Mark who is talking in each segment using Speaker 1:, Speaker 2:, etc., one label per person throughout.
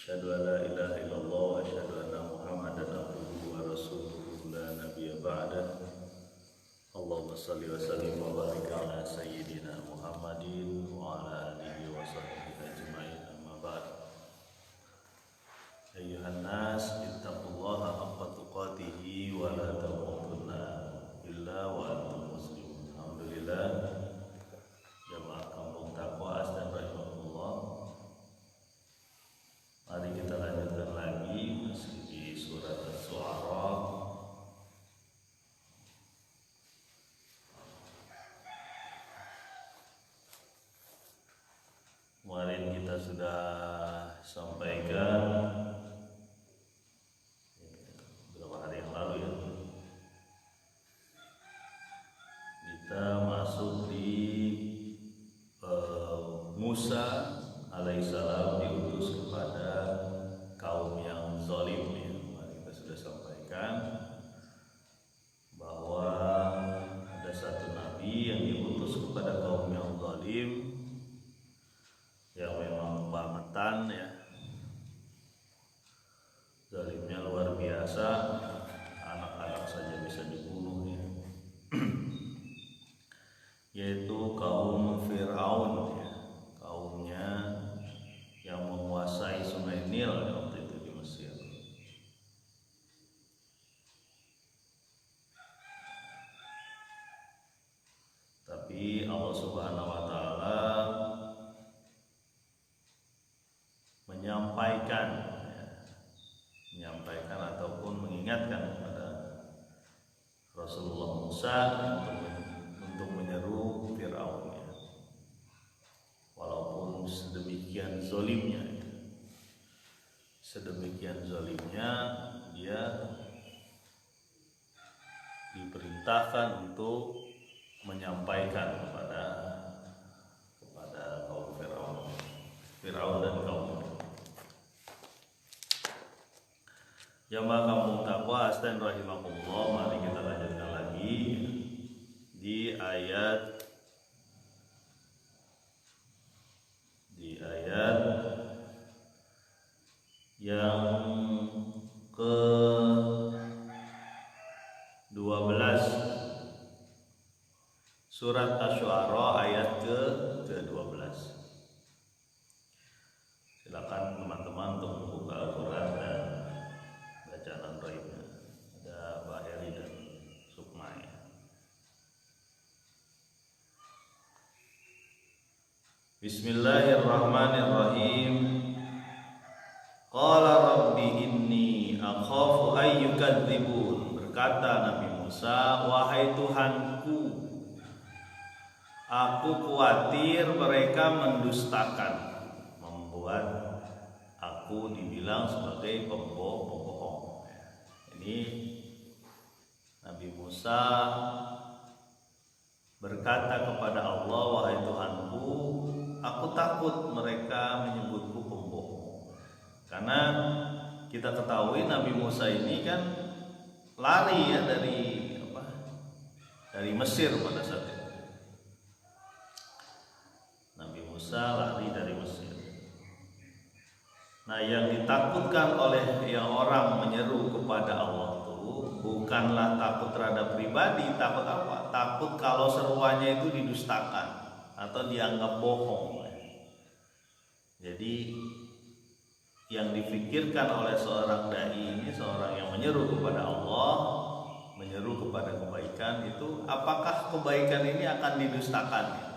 Speaker 1: Asyhadu an la ilaha illallah wa asyhadu anna Muhammadan abduhu wa rasuluhu la nabiyya ba'dah. Allahumma shalli wa sallim wa barik ala sayyidina Muhammadin wa ala alihi wa sahbihi ajma'in, amma ba'd. Ayyuhan nas ittaqullaha haqqa tuqatih wa la tamutunna illa wa antum muslimun. Alhamdulillah, jamaah kampung Taqwa Asdan rahimahullah. Mari kita lanjutkan lagi masih di surat Asy-Syu'ara. Kemarin kita sudah sampaikan beberapa hari yang lalu ya. Kita masuk di Musa alaihissalam diutus kepada kaum yang zalim ya. Kemarin kita sudah sampaikan bahwa ada satu nabi yang diutus kepada kaum yang zalim, yang memang kebangetan ya, zalimnya luar biasa, anak-anak saja bisa dibunuh ya. Yaitu kaum Fir'aun ya, kaumnya yang menguasai Sungai Nil waktu itu di Mesir. Tapi Allah Subhanahu wa taala menyampaikan ataupun mengingatkan kepada Rasulullah Musa untuk menyeru Fir'aun ya. Walaupun sedemikian zalimnya dia diperintahkan untuk menyampaikan kepada kaum Fir'aun dan kaumnya. Jamaah kampung Taqwa Asdan rahimahullah, mari kita lanjutkan lagi di ayat yang ke-12 surat Asy-Syu'ara ayat ke-12. Silakan teman-teman untuk membuka Al-Quran dan bacaan raibnya. Ada Pak Heri dan Sukma ya. Bismillahirrahmanirrahim. Qala rabbi inni akhafu ayyukadzibun. Berkata Nabi Musa, wahai Tuhanku, aku khawatir mereka mendustakan, membuat aku dibilang sebagai pembohong. Ini Nabi Musa berkata kepada Allah, wahai Tuhanku, aku takut mereka menyebutku pembohong. Karena kita ketahui Nabi Musa ini kan lari ya dari Mesir pada saat itu. Nabi Musa lari dari Mesir. Nah, yang ditakutkan oleh yang orang menyeru kepada Allah itu bukanlah takut terhadap pribadi, takut apa? Takut kalau seruannya itu didustakan atau dianggap bohong. Jadi yang difikirkan oleh seorang dai ini, seorang yang menyeru kepada Allah, menyeru kepada kebaikan itu, apakah kebaikan ini akan didustakan?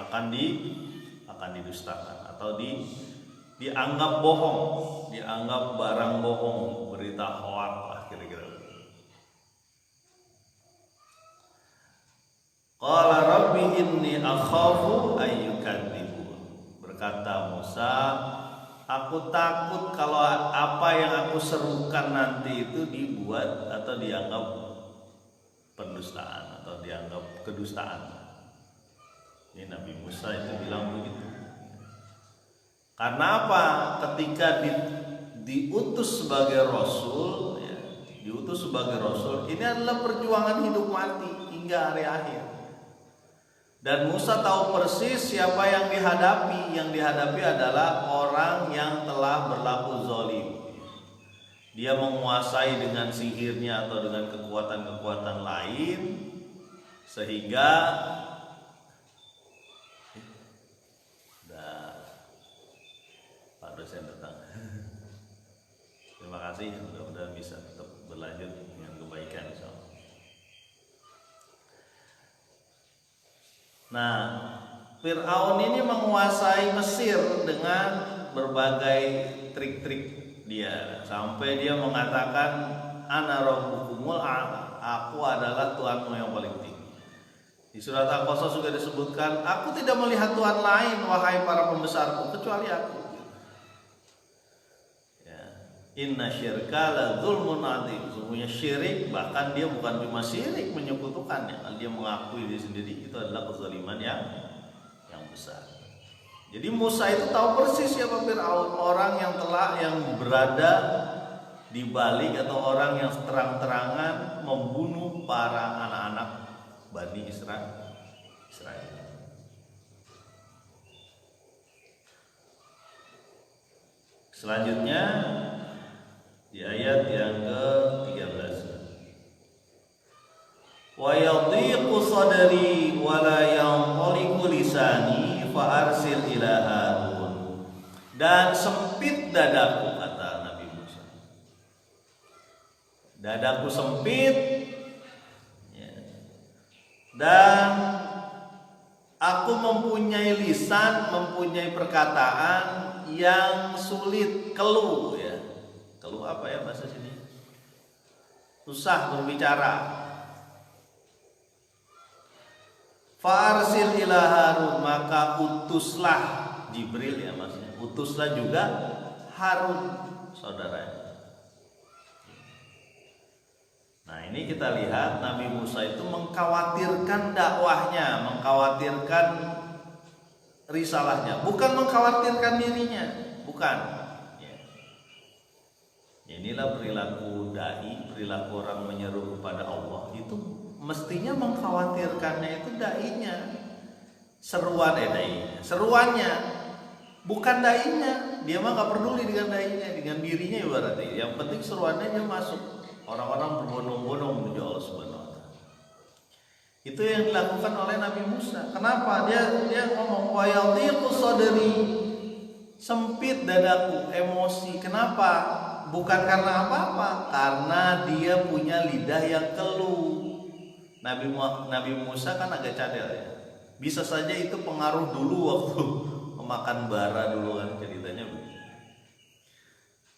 Speaker 1: akan didustakan atau dianggap bohong, dianggap barang bohong, berita hoax lah kira-kira. Qala rabbi inni akhafu ayyukadzibun. Berkata Musa, aku takut kalau apa yang aku serukan nanti itu dibuat atau dianggap pendustaan atau dianggap kedustaan. Ini Nabi Musa itu bilang begitu. Karena apa? Ketika diutus sebagai rasul ya, ini adalah perjuangan hidup mati hingga hari akhir. Dan Musa tahu persis siapa yang dihadapi. Yang dihadapi adalah orang yang telah berlaku zalim. Dia menguasai dengan sihirnya atau dengan kekuatan-kekuatan lain, sehingga Pak dosen datang. Terima kasih, mudah-mudahan bisa tetap berlanjut dengan kebaikan, insyaallah. Nah, Fir'aun ini menguasai Mesir dengan berbagai trik-trik dia, sampai dia mengatakan ana rabbukumul a'la, aku adalah Tuhanmu yang paling tinggi. Di surat Al-Qasas juga disebutkan, aku tidak melihat Tuhan lain wahai para pembesarku kecuali aku. Ya. Inna syirka la dzulmun adzim. Sesungguhnya syirik, bahkan dia bukan cuma syirik menyekutukannya, dia mengakui diri sendiri, itu adalah kezaliman yang besar. Jadi Musa itu tahu persis siapa Fir'aun, orang yang berada di balik atau orang yang terang-terangan membunuh para anak-anak Bani Israel. Selanjutnya di ayat yang ke-13. Wa yadhiqu sadri wa la yanṭaliqu lisani fa arsil ila Harun. Dan sempit dadaku, kata Nabi Musa. Dadaku sempit, ya. Dan aku mempunyai lisan, mempunyai perkataan yang sulit, keluh, ya. Keluh apa ya bahasa sini? Susah berbicara. Farsil ila Harun, maka utuslah Jibril, ya maksudnya. Utuslah juga Harun, saudara. Nah, ini kita lihat Nabi Musa itu mengkhawatirkan dakwahnya, mengkhawatirkan risalahnya, bukan mengkhawatirkan dirinya, bukan. Inilah perilaku dai, perilaku orang menyeru kepada Allah itu mestinya mengkhawatirkannya itu dainya, seruannya, bukan dainya. Dia mah nggak peduli dengan dainya, dengan dirinya berarti. Yang penting seruannya dia masuk. Orang-orang berbondong-bondong menuju Allah Subhanahu wa Ta'ala. Itu yang dilakukan oleh Nabi Musa. Kenapa? Dia ngomong wa yadhiqu sadri, sempit dadaku, emosi. Kenapa? Bukan karena apa-apa, karena dia punya lidah yang keluh. Nabi Musa kan agak cadel, ya. Bisa saja itu pengaruh dulu waktu memakan bara dulu kan ceritanya begitu.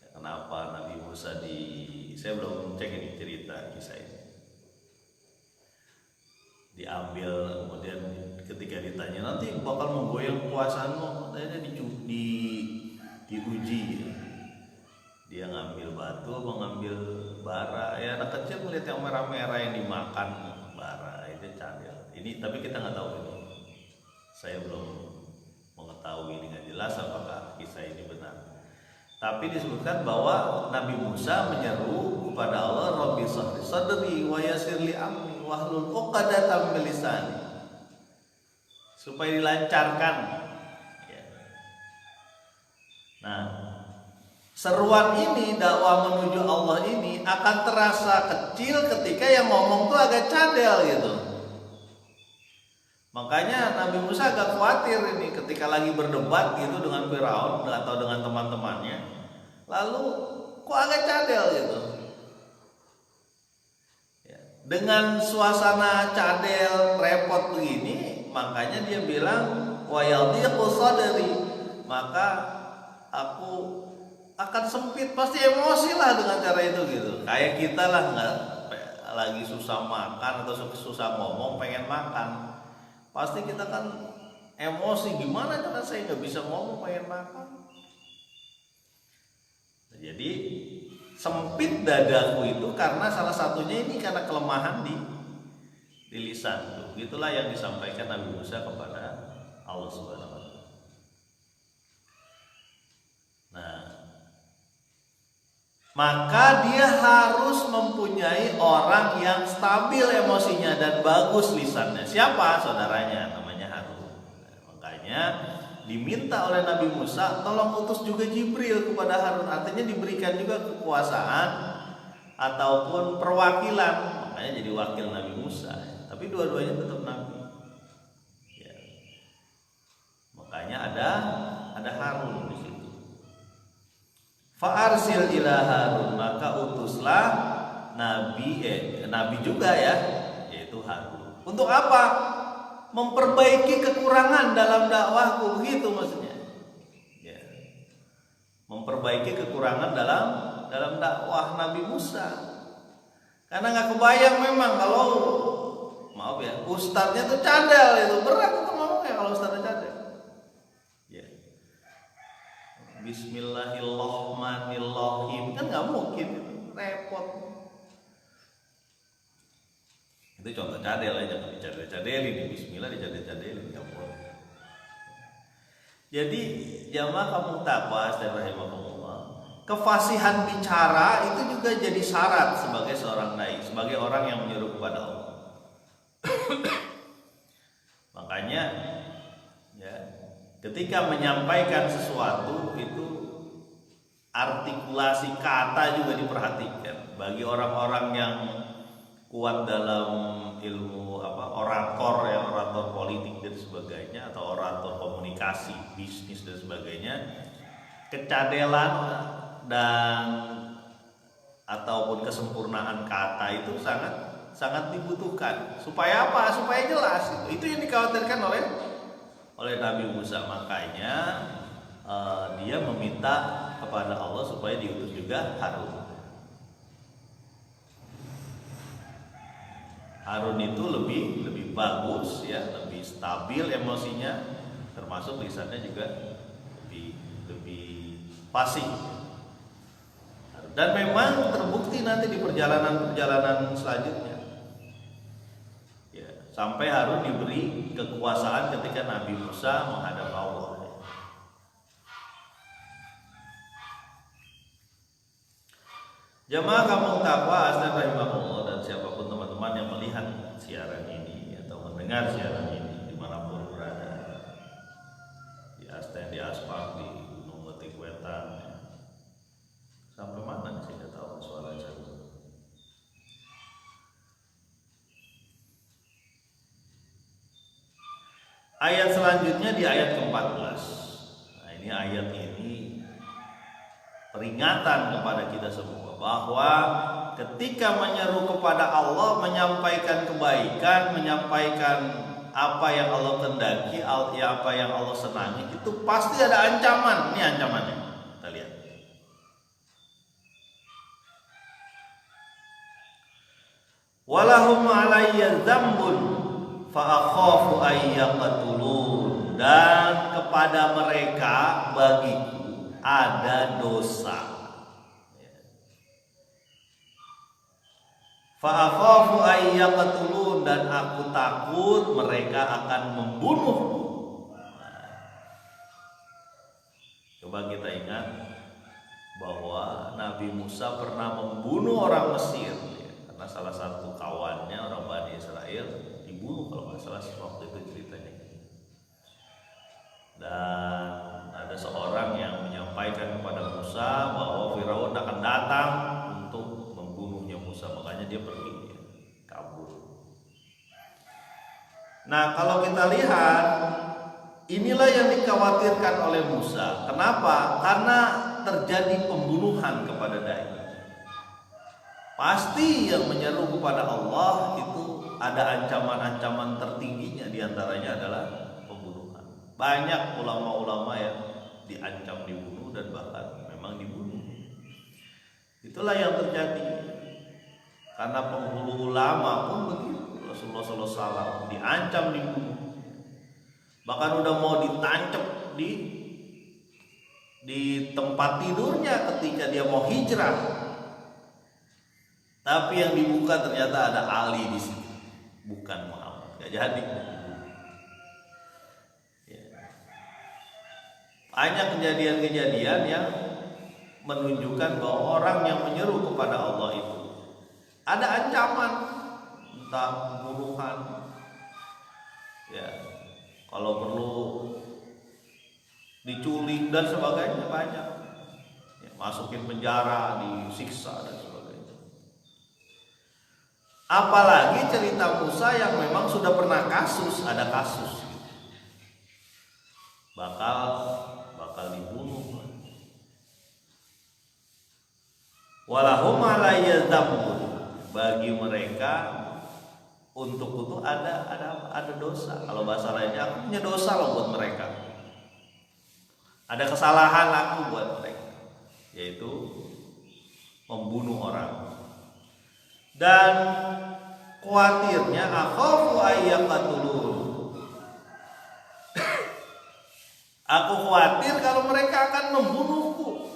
Speaker 1: Ya, kenapa Nabi Musa saya belum cek ini cerita kisah ini. Diambil, kemudian ketika ditanya nanti bakal menggoyang kekuasaanmu, katanya diuji. Dia ngambil batu, mengambil bara. Ya anak kecil melihat yang merah-merah yang dimakan bara itu cadel. Ini tapi kita nggak tahu ini. Saya belum mengetahui dengan jelas apakah kisah ini benar. Tapi disebutkan bahwa Nabi Musa menyeru kepada Allah, Rabbi shrah sadri wa yassir li amri wahlul 'uqdatam min lisani, supaya dilancarkan. Ya. Nah, seruan ini, dakwah menuju Allah ini akan terasa kecil ketika yang ngomong tuh agak cadel gitu. Makanya Nabi Musa agak khawatir ini ketika lagi berdebat gitu dengan Firaun atau dengan teman-temannya. Lalu kok agak cadel gitu. Ya. Dengan suasana cadel repot begini, makanya dia bilang wa yadhiqu sadri, maka aku akan sempit, pasti emosi lah dengan cara itu gitu. Kayak kita lah nggak lagi susah makan atau susah ngomong pengen makan, pasti kita kan emosi, gimana cara saya nggak bisa ngomong pengen makan. Nah, jadi sempit dadaku itu karena salah satunya ini karena kelemahan di lisan tuh. Itulah yang disampaikan Nabi Musa kepada Allah Subhanahu wa Ta'ala. Nah, maka dia harus mempunyai orang yang stabil emosinya dan bagus lisannya. Siapa? Saudaranya, namanya Makanya diminta oleh Nabi Musa, tolong utus juga Jibril kepada Harun. Artinya diberikan juga kekuasaan ataupun perwakilan. Makanya jadi wakil Nabi Musa. Tapi dua-duanya tetap Nabi. Ya. Makanya ada Harun di situ. Fa'arsil ila Harun, maka utuslah Nabi juga ya, yaitu Harun. Untuk apa? Memperbaiki kekurangan dalam dakwahku, begitu maksudnya. Ya. Memperbaiki kekurangan dalam dakwah Nabi Musa. Karena nggak kebayang memang kalau, maaf ya, ustadznya tuh cadel, itu berat untuk ngomongnya kalau ustadznya cadel. Ya. Bismillahirrahmanirrahim kan nggak mungkin, repot. Itu contoh cadel aja, jangan dicadel-cadelin. Bismillah dicadel-cadelin, nggak boleh. Jadi jamaah kamu taqwa astagfirullah, kefasihan bicara itu juga jadi syarat sebagai seorang dai, sebagai orang yang menyeru kepada Allah. Makanya ya, ketika menyampaikan sesuatu itu artikulasi kata juga diperhatikan. Bagi orang-orang yang kuat dalam ilmu orator politik dan sebagainya, atau orator komunikasi, bisnis dan sebagainya, kecadelan dan ataupun kesempurnaan kata itu sangat dibutuhkan. Supaya apa? Supaya jelas. Itu yang dikhawatirkan oleh Nabi Musa. Makanya dia meminta kepada Allah supaya diutus juga Harun. Harun itu lebih bagus ya, lebih stabil emosinya, termasuk lisannya juga lebih fasih. Dan memang terbukti nanti di perjalanan selanjutnya. Ya, sampai Harun diberi kekuasaan ketika Nabi Musa menghadap Allah. Jamaah kampung taqwa astagfirullah, dan siapapun teman-teman yang melihat siaran ini atau mendengar siaran ini dimanapun berada, di Asten, di Aspak, di Gunung Letik Wetan, sampai mana sih nggak tahu suara saya. Ayat selanjutnya di ayat ke-14. Nah, ini ayat ini peringatan kepada kita semua bahwa ketika menyeru kepada Allah, menyampaikan kebaikan, menyampaikan apa yang Allah kehendaki, apa yang Allah senangi, itu pasti ada ancaman. Ini ancamannya, kita lihat. Walahum alayya dzambun fa akhafu ay yaqtulun, dan kepada mereka, bagiku, ada dosa. Fa akhafu ay yaqtulun, dan aku takut mereka akan membunuhku. Coba kita ingat bahwa Nabi Musa pernah membunuh orang Mesir ya, karena salah satu kawannya orang Bani Israel dibunuh, kalau nggak salah waktu itu ceritanya. Dan ada seorang yang menyampaikan kepada Musa bahwa Firaun akan datang untuk membunuhnya Musa, makanya dia pergi, ya, kabur. Nah, kalau kita lihat, inilah yang dikhawatirkan oleh Musa. Kenapa? Karena terjadi pembunuhan kepada dai. Pasti yang menyeru kepada Allah itu ada ancaman-ancaman tertingginya, diantaranya adalah pembunuhan. Banyak ulama-ulama yang diancam dibunuh dan bahkan memang dibunuh. Itulah yang terjadi. Karena penghulu ulama pun begitu. Rasulullah SAW diancam dibunuh. Bahkan udah mau ditancap di tempat tidurnya ketika dia mau hijrah. Tapi yang dibuka ternyata ada Ali di situ, bukan Muhammad. Gak jadi. Ya. Banyak kejadian-kejadian yang menunjukkan bahwa orang yang menyeru kepada Allah itu ada ancaman, entah pembunuhan, ya, kalau perlu diculik dan sebagainya banyak. Ya, masukin penjara, disiksa dan sebagainya. Apalagi cerita Musa yang memang sudah pernah ada kasus. Bakal dibunuh. Walahum alayya dzambun, bagi mereka untuk itu ada dosa. Kalau bahasa lainnya, aku punya dosa loh buat mereka. Ada kesalahan aku buat mereka, yaitu membunuh orang. Dan khawatirnya akhafu ayyaqatulun. Aku khawatir kalau mereka akan membunuhku.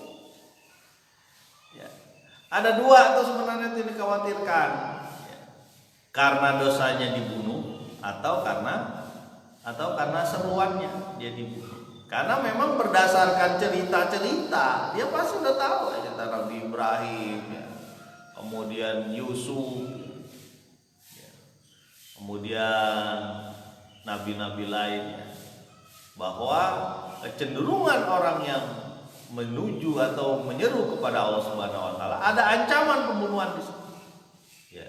Speaker 1: Ya. Ada dua tuh sebenarnya yang dikhawatirkan. Ya. Karena dosanya dibunuh atau karena seruannya dia dibunuh. Karena memang berdasarkan cerita-cerita dia pasti udah tahu ya, cerita Nabi Ibrahim, ya. Kemudian Yusuf, ya. Kemudian nabi-nabi lainnya, bahwa kecenderungan orang yang menuju atau menyeru kepada Allah Subhanahu wa taala ada ancaman pembunuhan di situ. Ya.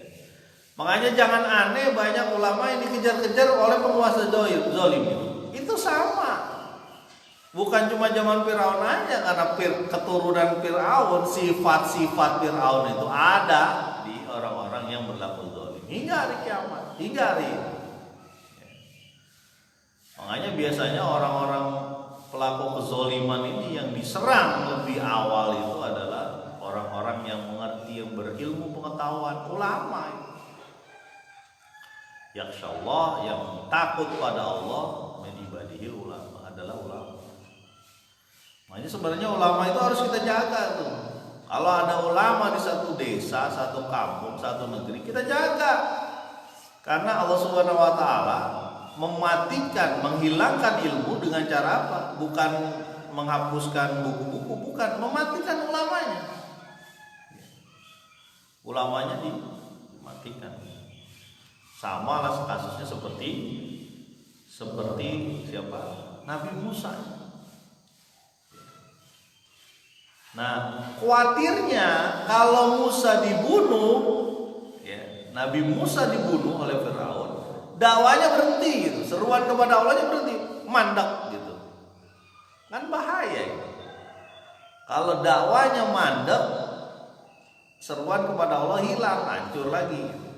Speaker 1: Makanya jangan aneh banyak ulama yang dikejar-kejar oleh penguasa zalim. Itu sama. Bukan cuma zaman Firaun aja, karena keturunan Firaun, sifat-sifat Firaun itu ada di orang-orang yang berlaku zalim hingga hari kiamat, hingga hari ini. Makanya biasanya orang-orang pelaku kezoliman ini yang diserang lebih awal itu adalah orang-orang yang mengerti, yang berilmu pengetahuan, ulama. Yakhsyallah, yang takut pada Allah, min ibadihi ulama, adalah ulama. Makanya sebenarnya ulama itu harus kita jaga tuh. Kalau ada ulama di satu desa, satu kampung, satu negeri, kita jaga. Karena Allah Subhanahu wa taala mematikan, menghilangkan ilmu dengan cara apa? Bukan menghapuskan buku-buku, bukan, mematikan ulamanya. Ulamanya dimatikan. Sama lah kasusnya seperti siapa? Nabi Musa. Nah, khawatirnya kalau Musa dibunuh, ya, Nabi Musa dibunuh oleh Firaun, dakwanya berhenti gitu, seruan kepada Allahnya berhenti, mandek gitu. Kan bahaya gitu. Kalau dakwanya mandek, seruan kepada Allah hilang, hancur lagi gitu.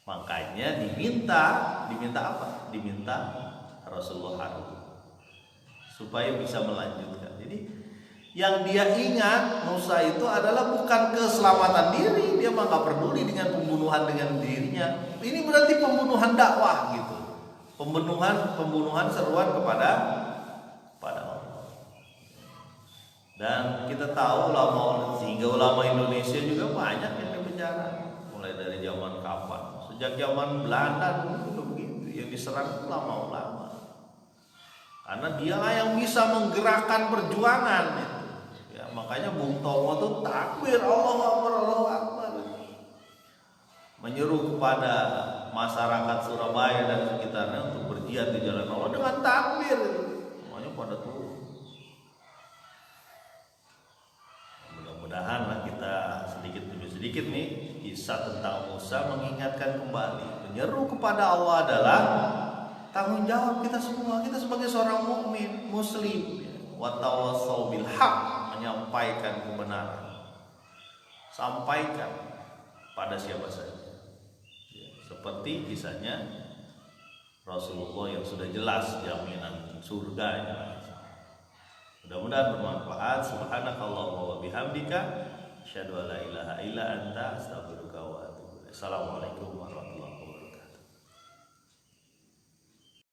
Speaker 1: Makanya diminta apa? Diminta Rasulullah supaya bisa melanjutkan. Jadi yang dia ingat Musa itu adalah bukan keselamatan diri, dia mah gak peduli dengan pembunuhan dengan dirinya. Ini berarti pembunuhan dakwah gitu, pembunuhan seruan kepada Allah. Dan kita tahu sehingga ulama Indonesia juga banyak yang dipenjara, mulai dari zaman kapan? Sejak zaman Belanda dulu begitu, yang diserang ulama-ulama. Karena dialah yang bisa menggerakkan perjuangan. Ya, makanya Bung Tomo tuh takbir Allahu Akbar, Allahu Akbar. Menyeru kepada masyarakat Surabaya dan sekitarnya untuk berjihad di jalan Allah dengan takbir. Semuanya pada turun. Mudah-mudahan lah kita sedikit demi sedikit nih kisah tentang Musa mengingatkan kembali, menyeru kepada Allah adalah tanggung jawab kita semua. Kita sebagai seorang mukmin muslim, wa tawassaw bil haq, menyampaikan kebenaran, sampaikan pada siapa saja. Seperti kisahnya Rasulullah yang sudah jelas jaminan surganya. Mudah-mudahan bermanfaat. Subhanakallahumma wa bihamdika, asyhadu an la ilaha illa anta, astaghfiruka wa atubu ilaik. Assalamualaikum warahmatullahi wabarakatuh.